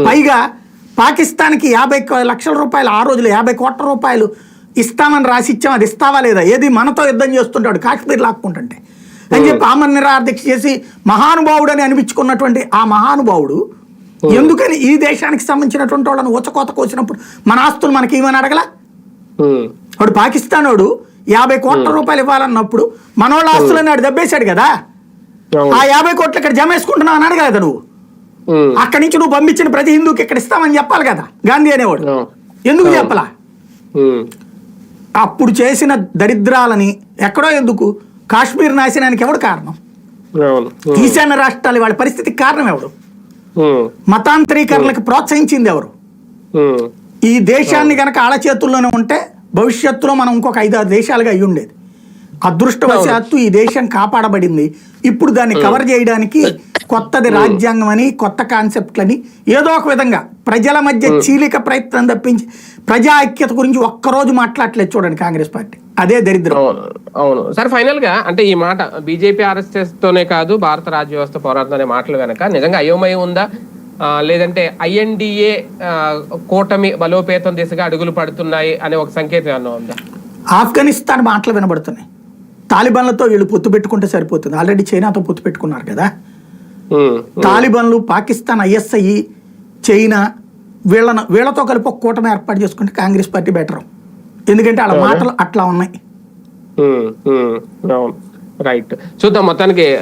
పైగా పాకిస్తాన్కి 50 లక్షల రూపాయలు, ఆ రోజులు 50 కోట్ల రూపాయలు ఇస్తామని రాసి ఇచ్చాం, అది ఇస్తావా లేదా? ఏది మనతో యుద్ధం చేస్తుంటాడు కాశ్మీర్ లాక్కుంటుంటే అని చెప్పి ఆమరణ నిరాహారదీక్ష చేసి మహానుభావుడు అని అనిపించుకున్నటువంటి ఆ మహానుభావుడు ఎందుకని ఈ దేశానికి సంబంధించినటువంటి వాళ్ళని ఊచకోత కోసినప్పుడు మన ఆస్తులు మనకి ఏమని అడగల? వాడు పాకిస్తాన్ వాడు 50 కోట్ల రూపాయలు ఇవ్వాలన్నప్పుడు మనోళ్ళ ఆస్తులని వాడు దెబ్బేశాడు కదా, ఆ 50 కోట్లు ఇక్కడ జమ వేసుకుంటున్నావు అని అడగలేదా నువ్వు? అక్కడి నుంచి నువ్వు పంపించిన ప్రతి హిందూకి ఇక్కడ ఇస్తామని చెప్పాలి కదా గాంధీ అనేవాడు, ఎందుకు చెప్పలా? అప్పుడు చేసిన దరిద్రాలని ఎక్కడో ఎందుకు కాశ్మీర్ నాశనానికి ఎవడు కారణం? ఈశాన్య రాష్ట్రాలు వాళ్ళ పరిస్థితికి కారణం ఎవడు? మతాంతరీకరణలకు ప్రోత్సహించింది ఎవరు? ఈ దేశాన్ని గనక ఆళ్ళ చేతుల్లోనే ఉంటే భవిష్యత్తులో మనం ఇంకొక 5-6 దేశాలుగా అయ్యి ఉండేది. అదృష్టవశాత్తు ఈ దేశం కాపాడబడింది. ఇప్పుడు దాన్ని కవర్ చేయడానికి కొత్తది రాజ్యాంగం అని, కొత్త కాన్సెప్ట్లని ఏదో ఒక విధంగా ప్రజల మధ్య చీలిక ప్రయత్నం తప్పించి ప్రజా ఐక్యత గురించి ఒక్కరోజు మాట్లాడలేదు చూడండి కాంగ్రెస్ పార్టీ. అదే దరిద్రం. అవును సార్, ఫైనల్ గా అంటే ఈ మాట బీజేపీ ఆర్ఎస్ఎస్ తోనే కాదు భారత రాజ్య వ్యవస్థ పోరాటం అనే మాటలు కనుక నిజంగా అయోమయం ఉందా, లేదంటే ఐఎన్డిఏ కూటమి బలోపేతం దిశగా అడుగులు పడుతున్నాయి అనే ఒక సంకేతం ఏమన్నా ఉందా? ఆఫ్ఘనిస్తాన్ మాటలు వినబడుతున్నాయి. తాలిబాన్లతో వీళ్ళు పొత్తు పెట్టుకుంటే సరిపోతుంది, ఆల్రెడీ చైనాతో పొత్తు పెట్టుకున్నారు కదా. తాలిబాన్లు, పాకిస్తాన్, ఐఎస్ఐ, చైనా వీళ్ళతో కలిపి ఒక కూటమి ఏర్పాటు చేసుకుంటే కాంగ్రెస్ పార్టీ బెటర్. ఎందుకంటే వాళ్ళ మాటలు అట్లా ఉన్నాయి. రైట్, చూద్దాం మొత్తానికి.